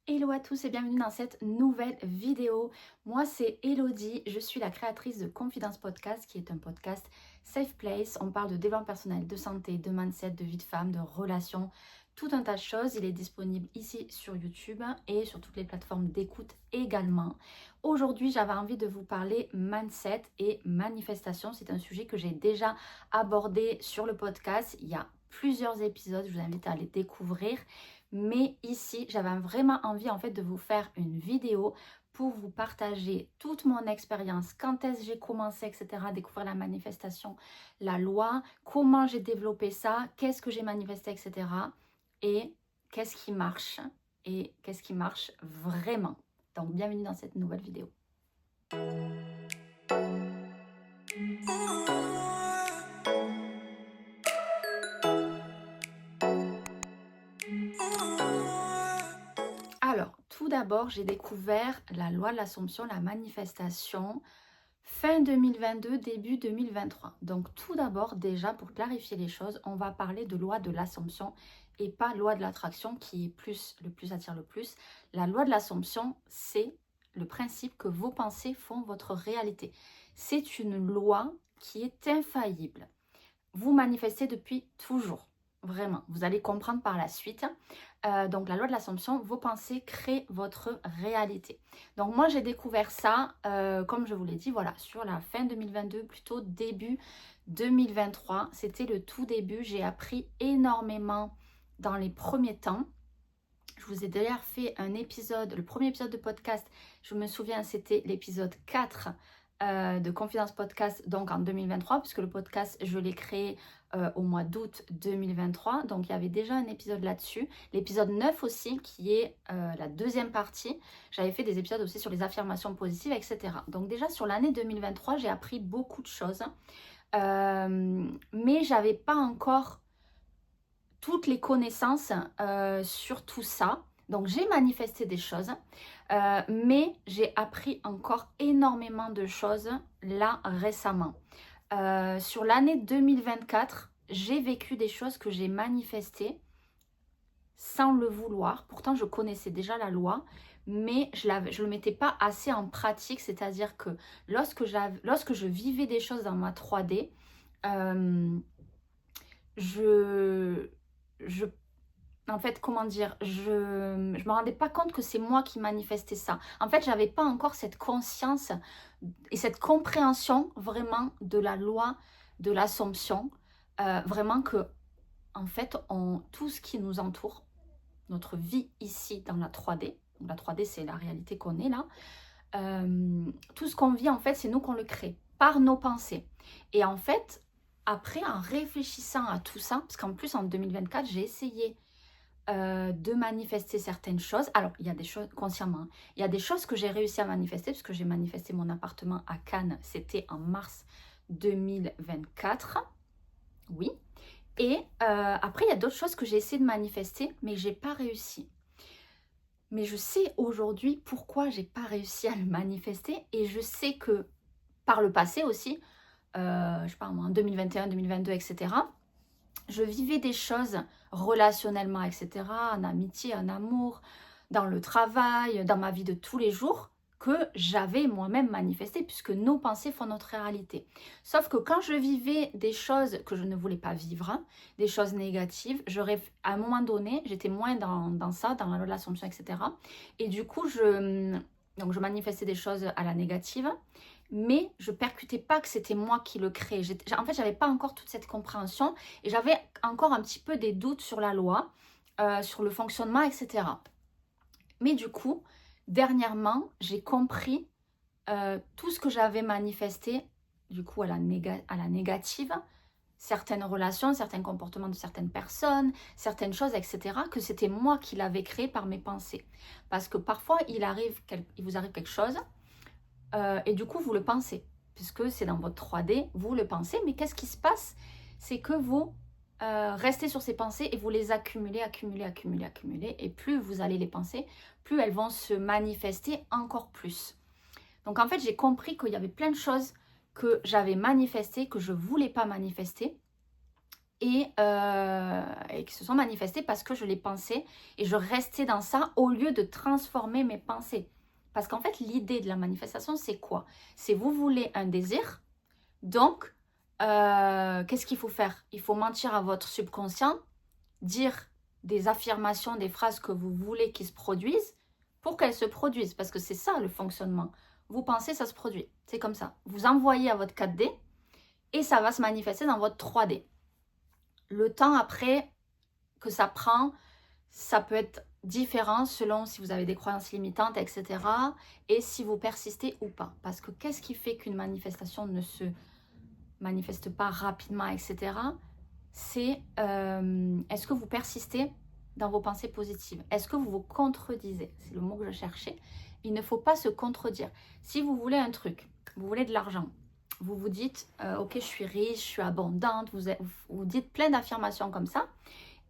Hello à tous et bienvenue dans cette nouvelle vidéo. Moi c'est Elodie, je suis la créatrice de Confidence Podcast qui est un podcast safe place. On parle de développement personnel, de santé, de mindset, de vie de femme, de relations, tout un tas de choses. Il est disponible ici sur YouTube et sur toutes les plateformes d'écoute également. Aujourd'hui j'avais envie de vous parler mindset et manifestation. C'est un sujet que j'ai déjà abordé sur le podcast. Il y a plusieurs épisodes, je vous invite à les découvrir. Mais ici, j'avais vraiment envie en fait de vous faire une vidéo pour vous partager toute mon expérience, quand est-ce que j'ai commencé, etc., à découvrir la manifestation, la loi, comment j'ai développé ça, qu'est-ce que j'ai manifesté, etc. Et qu'est-ce qui marche et qu'est-ce qui marche vraiment. Donc, bienvenue dans cette nouvelle vidéo. Alors, tout d'abord, j'ai découvert la loi de l'Assomption, la manifestation, fin 2022, début 2023. Donc, tout d'abord, déjà, pour clarifier les choses, on va parler de loi de l'Assomption et pas loi de l'attraction qui est le plus attire le plus. La loi de l'Assomption, c'est le principe que vos pensées font votre réalité. C'est une loi qui est infaillible. Vous manifestez depuis toujours. Vraiment, vous allez comprendre par la suite. Donc la loi de l'Assomption, vos pensées créent votre réalité. Donc moi j'ai découvert ça, comme je vous l'ai dit, voilà, sur la fin 2022, plutôt début 2023. C'était le tout début, j'ai appris énormément dans les premiers temps. Je vous ai d'ailleurs fait un épisode, le premier épisode de podcast, je me souviens, c'était l'épisode 4 de Confidence Podcast, donc en 2023, puisque le podcast, je l'ai créé au mois d'août 2023. Donc, il y avait déjà un épisode là-dessus. L'épisode 9 aussi, qui est la deuxième partie. J'avais fait des épisodes aussi sur les affirmations positives, etc. Donc, déjà, sur l'année 2023, j'ai appris beaucoup de choses. Mais j'avais pas encore toutes les connaissances sur tout ça. Donc j'ai manifesté des choses, mais j'ai appris encore énormément de choses là récemment. Sur l'année 2024, j'ai vécu des choses que j'ai manifestées sans le vouloir. Pourtant, je connaissais déjà la loi, mais je ne le mettais pas assez en pratique. C'est-à-dire que lorsque je vivais des choses dans ma 3D, je, je en fait, comment dire, je me rendais pas compte que c'est moi qui manifestais ça. En fait, j'avais pas encore cette conscience et cette compréhension vraiment de la loi de l'Assomption. Vraiment que, en fait, tout ce qui nous entoure, notre vie ici dans la 3D, donc la 3D c'est la réalité qu'on est là, tout ce qu'on vit, en fait, c'est nous qu'on le crée par nos pensées. Et en fait, après, en réfléchissant à tout ça, parce qu'en plus en 2024, j'ai essayé de manifester certaines choses. Alors, il y a des choses consciemment, hein. Il y a des choses que j'ai réussi à manifester, parce que j'ai manifesté mon appartement à Cannes, c'était en mars 2024. Oui. Et après, il y a d'autres choses que j'ai essayé de manifester, mais j'ai pas réussi. Mais je sais aujourd'hui pourquoi j'ai pas réussi à le manifester, et je sais que par le passé aussi, je sais pas moi, en 2021, 2022, etc., je vivais des choses relationnellement, etc., en amitié, en amour, dans le travail, dans ma vie de tous les jours, que j'avais moi-même manifesté, puisque nos pensées font notre réalité. Sauf que quand je vivais des choses que je ne voulais pas vivre, hein, des choses négatives, à un moment donné, j'étais moins dans ça, dans la loi de l'Assomption, etc. Et du coup, donc je manifestais des choses à la négative, mais je percutais pas que c'était moi qui le créais. En fait, j'avais pas encore toute cette compréhension et j'avais encore un petit peu des doutes sur la loi, sur le fonctionnement, etc. Mais du coup, dernièrement, j'ai compris tout ce que j'avais manifesté, du coup, à la négative, certaines relations, certains comportements de certaines personnes, certaines choses, etc., que c'était moi qui l'avais créé par mes pensées. Parce que parfois, il vous arrive quelque chose, et du coup, vous le pensez, puisque c'est dans votre 3D, vous le pensez. Mais qu'est-ce qui se passe? C'est que vous restez sur ces pensées et vous les accumulez, accumulez, accumulez, accumulez. Et plus vous allez les penser, plus elles vont se manifester encore plus. Donc en fait, j'ai compris qu'il y avait plein de choses que j'avais manifestées, que je ne voulais pas manifester. et qui se sont manifestées parce que je les pensais et je restais dans ça au lieu de transformer mes pensées. Parce qu'en fait, l'idée de la manifestation, c'est quoi? C'est vous voulez un désir, donc qu'est-ce qu'il faut faire? Il faut mentir à votre subconscient, dire des affirmations, des phrases que vous voulez qu'ils se produisent pour qu'elles se produisent. Parce que c'est ça le fonctionnement. Vous pensez, ça se produit. C'est comme ça. Vous envoyez à votre 4D et ça va se manifester dans votre 3D. Le temps après que ça prend, ça peut être différent selon si vous avez des croyances limitantes, etc. Et si vous persistez ou pas. Parce que qu'est-ce qui fait qu'une manifestation ne se manifeste pas rapidement, etc. C'est est-ce que vous persistez dans vos pensées positives? Est-ce que vous vous contredisez? C'est le mot que je cherchais. Il ne faut pas se contredire. Si vous voulez un truc, vous voulez de l'argent, vous vous dites ok, je suis riche, je suis abondante, vous dites plein d'affirmations comme ça.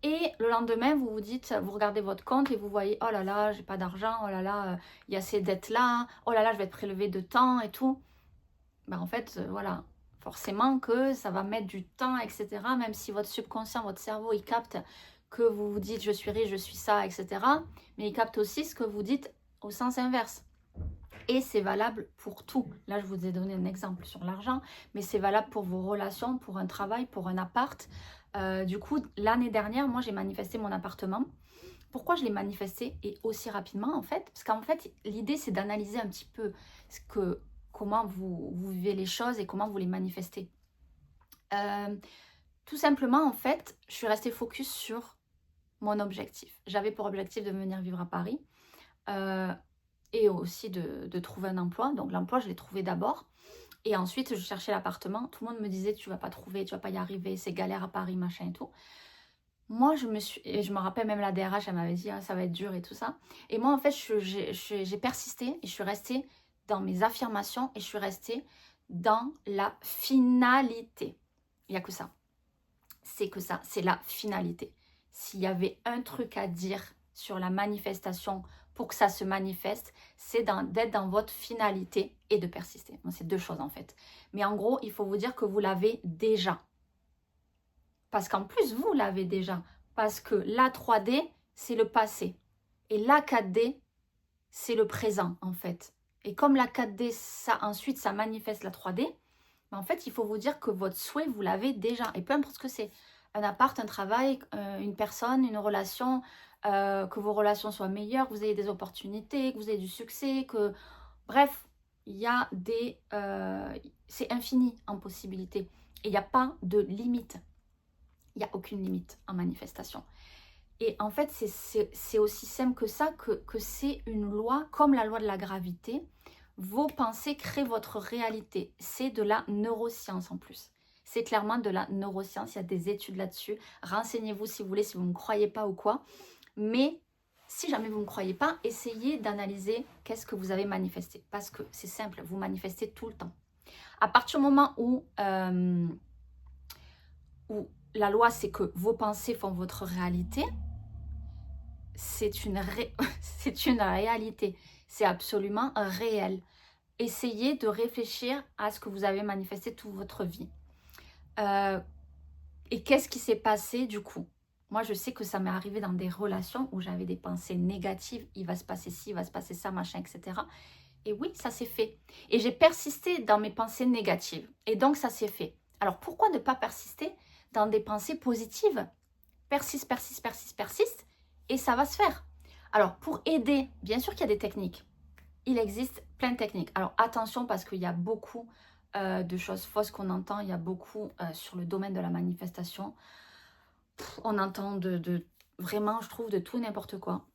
Et le lendemain, vous vous dites, vous regardez votre compte et vous voyez, oh là là, j'ai pas d'argent, oh là là, il y a ces dettes-là, oh là là, je vais être prélevé de temps et tout. Ben en fait, voilà, forcément que ça va mettre du temps, etc. Même si votre subconscient, votre cerveau, il capte que vous vous dites, je suis riche, je suis ça, etc. Mais il capte aussi ce que vous dites au sens inverse. Et c'est valable pour tout. Là, je vous ai donné un exemple sur l'argent, mais c'est valable pour vos relations, pour un travail, pour un appart. Du coup, l'année dernière, moi, j'ai manifesté mon appartement. Pourquoi je l'ai manifesté et aussi rapidement, en fait? Parce qu'en fait, l'idée, c'est d'analyser un petit peu comment vous vivez les choses et comment vous les manifestez. Tout simplement, en fait, je suis restée focus sur mon objectif. J'avais pour objectif de venir vivre à Paris. Et aussi de trouver un emploi. Donc l'emploi, je l'ai trouvé d'abord. Et ensuite, je cherchais l'appartement. Tout le monde me disait, tu vas pas trouver, tu vas pas y arriver, c'est galère à Paris, machin et tout. Moi, et je me rappelle même la DRH, elle m'avait dit, ah, ça va être dur et tout ça. Et moi, en fait, j'ai persisté et je suis restée dans mes affirmations et je suis restée dans la finalité. Il n'y a que ça. C'est que ça, c'est la finalité. S'il y avait un truc à dire sur la manifestation pour que ça se manifeste, c'est d'être dans votre finalité et de persister. Bon, c'est deux choses en fait. Mais en gros, il faut vous dire que vous l'avez déjà. Parce qu'en plus, vous l'avez déjà. Parce que la 3D, c'est le passé. Et la 4D, c'est le présent en fait. Et comme la 4D, ensuite, ça manifeste la 3D, en fait, il faut vous dire que votre souhait, vous l'avez déjà. Et peu importe ce que c'est. Un appart, un travail, une personne, une relation, que vos relations soient meilleures, que vous ayez des opportunités, que vous ayez du succès, que... Bref, il y a des... c'est infini en possibilités. Et il n'y a pas de limite. Il n'y a aucune limite en manifestation. Et en fait, c'est aussi simple que ça, que c'est une loi, comme la loi de la gravité. Vos pensées créent votre réalité. C'est de la neuroscience en plus. C'est clairement de la neuroscience. Il y a des études là-dessus. Renseignez-vous si vous voulez, si vous ne me croyez pas ou quoi. Mais si jamais vous ne me croyez pas, essayez d'analyser qu'est-ce que vous avez manifesté. Parce que c'est simple, vous manifestez tout le temps. À partir du moment où la loi, c'est que vos pensées font votre réalité, c'est une réalité. C'est absolument réel. Essayez de réfléchir à ce que vous avez manifesté toute votre vie. Et qu'est-ce qui s'est passé du coup? Moi, je sais que ça m'est arrivé dans des relations où j'avais des pensées négatives. Il va se passer ci, il va se passer ça, machin, etc. Et oui, ça s'est fait. Et j'ai persisté dans mes pensées négatives. Et donc, ça s'est fait. Alors, pourquoi ne pas persister dans des pensées positives? Persiste, persiste, persiste, persiste. Et ça va se faire. Alors, pour aider, bien sûr qu'il y a des techniques. Il existe plein de techniques. Alors, attention parce qu'il y a beaucoup de choses fausses qu'on entend. Il y a beaucoup sur le domaine de la manifestation. On entend vraiment, je trouve, de tout et n'importe quoi.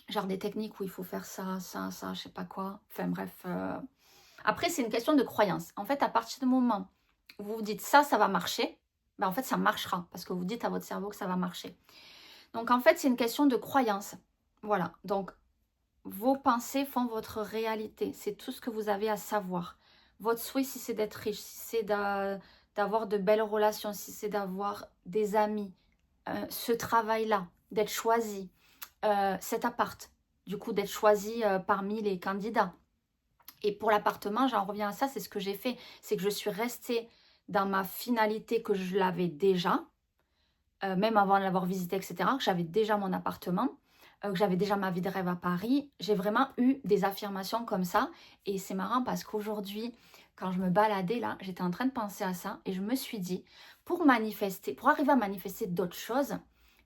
Genre des techniques où il faut faire ça, ça, ça, je sais pas quoi. Enfin bref. Après, c'est une question de croyance. En fait, à partir du moment où vous vous dites ça, ça va marcher, ben en fait, ça marchera. Parce que vous dites à votre cerveau que ça va marcher. Donc, en fait, c'est une question de croyance. Voilà. Donc, vos pensées font votre réalité. C'est tout ce que vous avez à savoir. Votre souhait, si c'est d'être riche, si c'est d'avoir de belles relations, si c'est d'avoir des amis, ce travail-là, d'être choisi, cet appart, du coup, d'être choisi parmi les candidats. Et pour l'appartement, j'en reviens à ça, c'est ce que j'ai fait. C'est que je suis restée dans ma finalité que je l'avais déjà. même avant de l'avoir visité, etc., que j'avais déjà mon appartement, que j'avais déjà ma vie de rêve à Paris. J'ai vraiment eu des affirmations comme ça. Et c'est marrant parce qu'aujourd'hui, quand je me baladais là, j'étais en train de penser à ça et je me suis dit, pour manifester, pour arriver à manifester d'autres choses,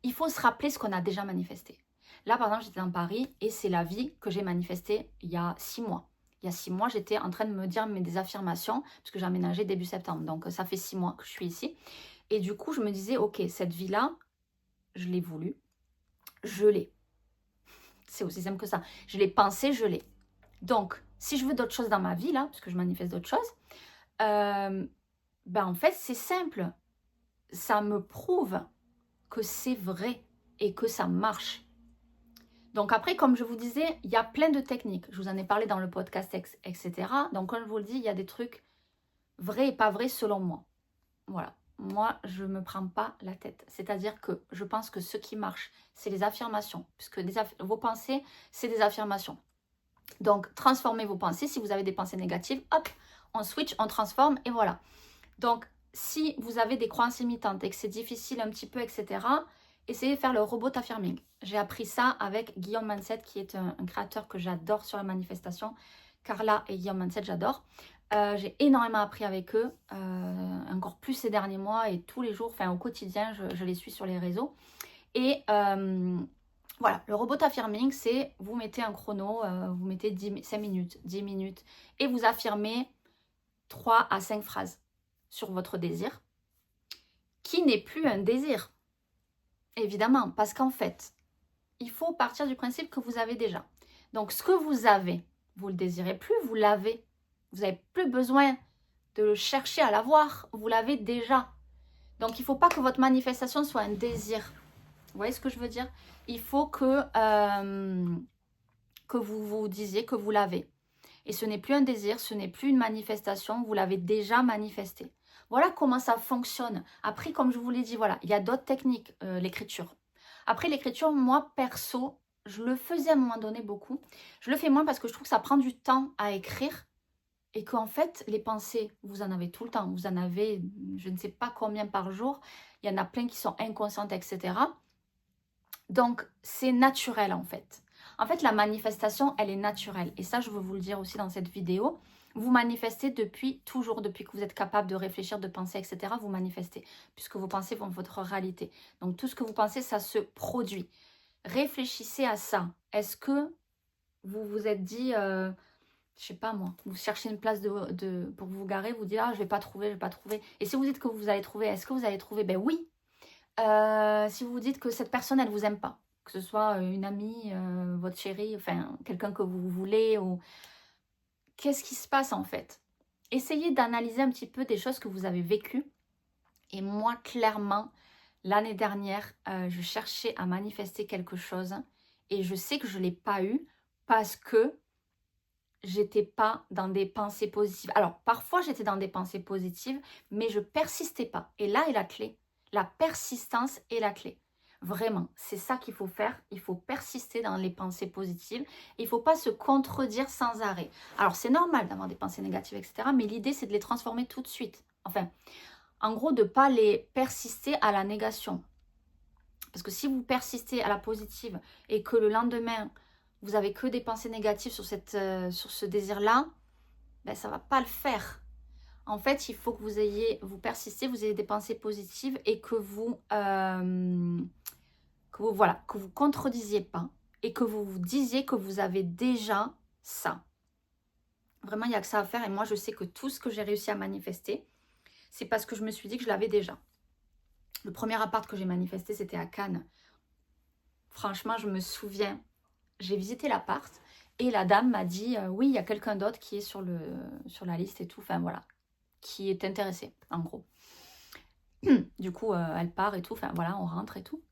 il faut se rappeler ce qu'on a déjà manifesté. Là, par exemple, j'étais dans Paris et c'est la vie que j'ai manifestée il y a 6 mois. Il y a 6 mois, j'étais en train de me dire des affirmations, parce que j'ai emménagé début septembre. Donc, ça fait 6 mois que je suis ici. Et du coup, je me disais, ok, cette vie-là, je l'ai voulu, je l'ai. C'est aussi simple que ça. Je l'ai pensé, je l'ai. Donc, si je veux d'autres choses dans ma vie, là, parce que je manifeste d'autres choses, ben en fait, c'est simple. Ça me prouve que c'est vrai et que ça marche. Donc après, comme je vous disais, il y a plein de techniques. Je vous en ai parlé dans le podcast, etc. Donc comme je vous le dis, il y a des trucs vrais et pas vrais selon moi. Voilà. Moi, je ne me prends pas la tête. C'est-à-dire que je pense que ce qui marche, c'est les affirmations. Puisque vos pensées, c'est des affirmations. Donc, transformez vos pensées. Si vous avez des pensées négatives, hop, on switch, on transforme et voilà. Donc, si vous avez des croyances limitantes et que c'est difficile un petit peu, etc., essayez de faire le robot affirming. J'ai appris ça avec Guillaume Manset, qui est un créateur que j'adore sur la manifestation. Carla et Guillaume Manset, j'adore. J'ai énormément appris avec eux, encore plus ces derniers mois et tous les jours, enfin au quotidien, je les suis sur les réseaux. Et voilà, le robot affirming, c'est vous mettez un chrono, vous mettez 5 minutes, 10 minutes, et vous affirmez 3 à 5 phrases sur votre désir, qui n'est plus un désir, évidemment, parce qu'en fait, il faut partir du principe que vous avez déjà. Donc, ce que vous avez, vous le désirez plus, vous l'avez. Vous n'avez plus besoin de le chercher à l'avoir, vous l'avez déjà. Donc, il ne faut pas que votre manifestation soit un désir. Vous voyez ce que je veux dire? Il faut que vous vous disiez que vous l'avez. Et ce n'est plus un désir, ce n'est plus une manifestation, vous l'avez déjà manifesté. Voilà comment ça fonctionne. Après, comme je vous l'ai dit, voilà, il y a d'autres techniques, l'écriture. Après, l'écriture, moi, perso, je le faisais à un moment donné beaucoup. Je le fais moins parce que je trouve que ça prend du temps à écrire et qu'en fait, les pensées, vous en avez tout le temps. Vous en avez, je ne sais pas combien par jour. Il y en a plein qui sont inconscientes, etc. Donc, c'est naturel en fait. En fait, la manifestation, elle est naturelle. Et ça, je veux vous le dire aussi dans cette vidéo. Vous manifestez depuis toujours, depuis que vous êtes capable de réfléchir, de penser, etc. Vous manifestez, puisque vos pensées font votre réalité. Donc, tout ce que vous pensez, ça se produit. Réfléchissez à ça. Est-ce que vous vous êtes dit, je sais pas moi, vous cherchez une place pour vous garer, vous dites, ah, je vais pas trouver, je vais pas trouver. Et si vous dites que vous allez trouver, est-ce que vous allez trouver? Ben oui. Si vous vous dites que cette personne, elle vous aime pas, que ce soit une amie, votre chérie, enfin, quelqu'un que vous voulez, ou qu'est-ce qui se passe en fait? Essayez d'analyser un petit peu des choses que vous avez vécues. Et moi, clairement, l'année dernière, je cherchais à manifester quelque chose et je sais que je ne l'ai pas eu parce que j'étais pas dans des pensées positives. Alors, parfois, j'étais dans des pensées positives, mais je persistais pas. Et là est la clé. La persistance est la clé. Vraiment, c'est ça qu'il faut faire. Il faut persister dans les pensées positives. Il ne faut pas se contredire sans arrêt. Alors, c'est normal d'avoir des pensées négatives, etc. Mais l'idée, c'est de les transformer tout de suite. Enfin, en gros, de ne pas les persister à la négation. Parce que si vous persistez à la positive et que le lendemain, vous avez que des pensées négatives sur ce désir-là, ben ça ne va pas le faire. En fait, il faut que vous persistez, vous ayez des pensées positives et que vous contredisiez pas et que vous vous disiez que vous avez déjà ça. Vraiment, il n'y a que ça à faire et moi, je sais que tout ce que j'ai réussi à manifester, c'est parce que je me suis dit que je l'avais déjà. Le premier appart que j'ai manifesté, c'était à Cannes. Franchement, je me souviens, j'ai visité l'appart et la dame m'a dit oui, il y a quelqu'un d'autre qui est sur la liste et tout. Enfin, voilà, qui est intéressé, en gros. Du coup, elle part et tout. Enfin, voilà, on rentre et tout.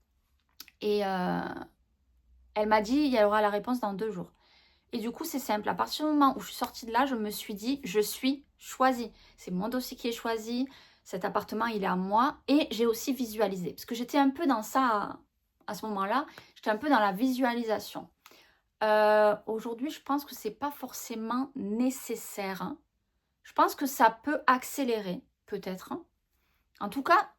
Et elle m'a dit, il y aura la réponse dans 2 jours. Et du coup, c'est simple. À partir du moment où je suis sortie de là, je me suis dit, je suis choisie. C'est mon dossier qui est choisi. Cet appartement, il est à moi. Et j'ai aussi visualisé. Parce que j'étais un peu dans ça à ce moment-là. J'étais un peu dans la visualisation. Aujourd'hui, je pense que c'est pas forcément nécessaire. Hein. Je pense que ça peut accélérer, peut-être. Hein. En tout cas,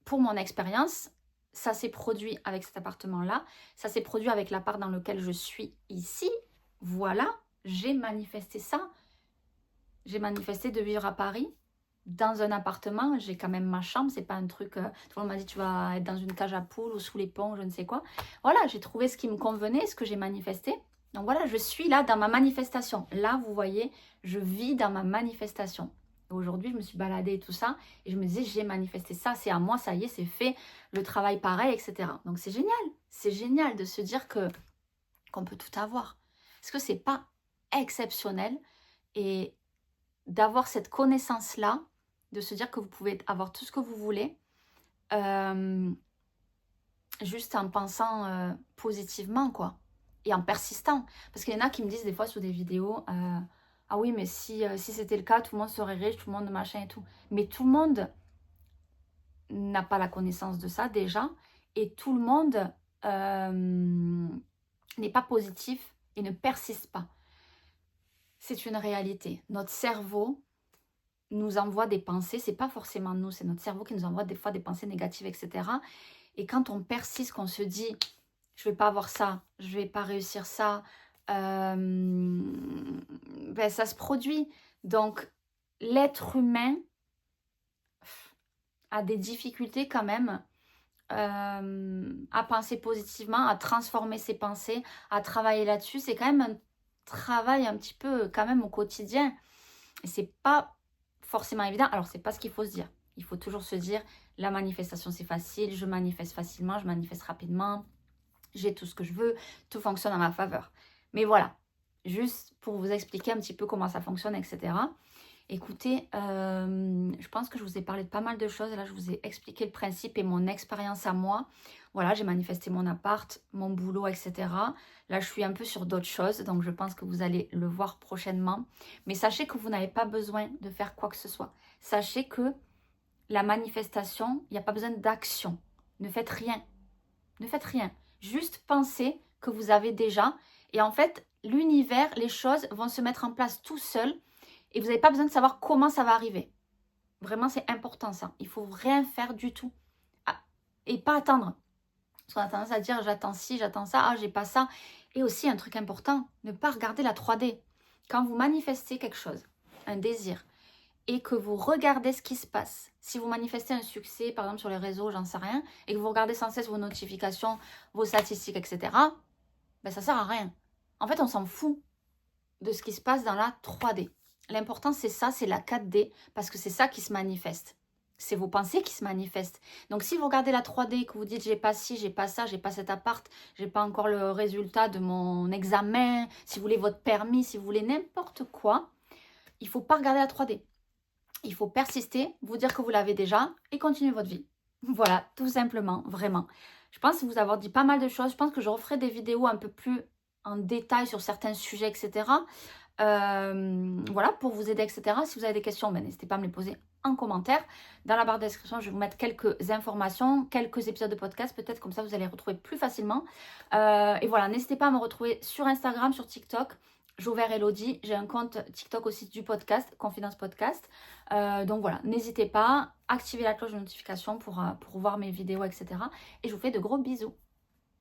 pour mon expérience, ça s'est produit avec cet appartement-là, ça s'est produit avec l'appart dans lequel je suis ici. Voilà, j'ai manifesté ça. J'ai manifesté de vivre à Paris, dans un appartement. J'ai quand même ma chambre, c'est pas un truc... tout le monde m'a dit tu vas être dans une cage à poules ou sous les ponts, je ne sais quoi. Voilà, j'ai trouvé ce qui me convenait, ce que j'ai manifesté. Donc voilà, je suis là dans ma manifestation. Là, vous voyez, je vis dans ma manifestation. Aujourd'hui, je me suis baladée et tout ça, et je me disais, j'ai manifesté ça, c'est à moi, ça y est, c'est fait, le travail pareil, etc. Donc c'est génial de se dire que qu'on peut tout avoir. Est-ce que c'est pas exceptionnel? Et d'avoir cette connaissance-là, de se dire que vous pouvez avoir tout ce que vous voulez, juste en pensant positivement, quoi. Et en persistant. Parce qu'il y en a qui me disent des fois sur des vidéos, ah oui, mais si c'était le cas, tout le monde serait riche, tout le monde machin et tout. Mais tout le monde n'a pas la connaissance de ça déjà. Et tout le monde n'est pas positif et ne persiste pas. C'est une réalité. Notre cerveau nous envoie des pensées, c'est pas forcément nous, c'est notre cerveau qui nous envoie des fois des pensées négatives, etc. Et quand on persiste, qu'on se dit, je vais pas avoir ça, je vais pas réussir ça, ben ça se produit. Donc, l'être humain a des difficultés quand même à penser positivement, à transformer ses pensées, à travailler là-dessus. C'est quand même un travail un petit peu quand même au quotidien. Et c'est pas forcément évident. Alors, c'est pas ce qu'il faut se dire. Il faut toujours se dire, la manifestation, c'est facile, je manifeste facilement, je manifeste rapidement, j'ai tout ce que je veux, tout fonctionne en ma faveur. Mais voilà, juste pour vous expliquer un petit peu comment ça fonctionne, etc. Écoutez, je pense que je vous ai parlé de pas mal de choses. Là, je vous ai expliqué le principe et mon expérience à moi. Voilà, j'ai manifesté mon appart, mon boulot, etc. Là, je suis un peu sur d'autres choses, donc je pense que vous allez le voir prochainement. Mais sachez que vous n'avez pas besoin de faire quoi que ce soit. Sachez que la manifestation, il n'y a pas besoin d'action. Ne faites rien. Ne faites rien. Juste pensez que vous avez déjà. Et en fait, l'univers, les choses vont se mettre en place tout seul. Et vous n'avez pas besoin de savoir comment ça va arriver. Vraiment, c'est important ça. Il ne faut rien faire du tout. Ah, et pas attendre. Parce qu'on a tendance à dire j'attends ci, j'attends ça, ah j'ai pas ça. Et aussi un truc important, ne pas regarder la 3D. Quand vous manifestez quelque chose, un désir, et que vous regardez ce qui se passe. Si vous manifestez un succès, par exemple sur les réseaux, j'en sais rien, et que vous regardez sans cesse vos notifications, vos statistiques, etc., ben ça ne sert à rien. En fait, on s'en fout de ce qui se passe dans la 3D. L'important, c'est ça, c'est la 4D, parce que c'est ça qui se manifeste. C'est vos pensées qui se manifestent. Donc, si vous regardez la 3D, que vous dites, j'ai pas ci, j'ai pas ça, j'ai pas cet appart, j'ai pas encore le résultat de mon examen, si vous voulez votre permis, si vous voulez n'importe quoi, il faut pas regarder la 3D. Il faut persister, vous dire que vous l'avez déjà et continuer votre vie. Voilà, tout simplement, vraiment. Je pense vous avoir dit pas mal de choses. Je pense que je referai des vidéos un peu plus en détail sur certains sujets, etc. Voilà, pour vous aider, etc. Si vous avez des questions, ben, n'hésitez pas à me les poser en commentaire. Dans la barre de description, je vais vous mettre quelques informations, quelques épisodes de podcast, peut-être comme ça vous allez les retrouver plus facilement. Et voilà, n'hésitez pas à me retrouver sur Instagram, sur TikTok. Jouvert Elodie, j'ai un compte TikTok aussi du podcast, Confidence Podcast. Donc voilà, n'hésitez pas, activez la cloche de notification pour voir mes vidéos, etc. Et je vous fais de gros bisous.